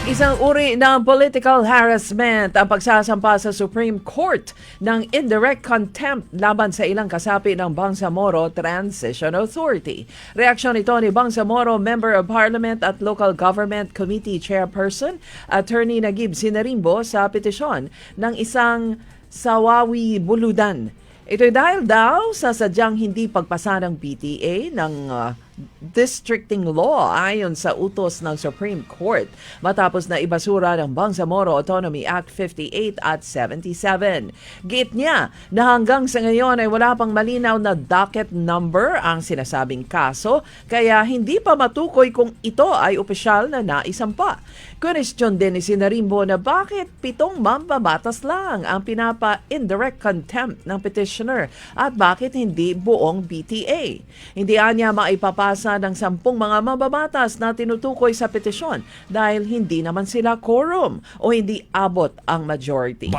Isang uri ng political harassment ang pagsasampa sa Supreme Court ng indirect contempt laban sa ilang kasapi ng Bangsamoro Transition Authority. Reaksyon ito ni Bangsamoro Member of Parliament at Local Government Committee Chairperson, Attorney Nagib Sinarimbo sa petisyon ng isang Sawawi Buludan. Ito'y dahil daw sa sadyang hindi pagpasa ng PTA ng districting law ayon sa utos ng Supreme Court matapos na ibasura ng Bangsamoro Autonomy Act 58 at 77. Git niya na hanggang sa ngayon ay wala pang malinaw na docket number ang sinasabing kaso kaya hindi pa matukoy kung ito ay opisyal na naisampa. Question din ni Sinarimbo na bakit 7 mambabatas lang ang pinapa-indirect contempt ng petitioner at bakit hindi buong BTA. Hindi anya maipapasa ng 10 mga mambabatas na tinutukoy sa petisyon dahil hindi naman sila quorum o hindi abot ang majority.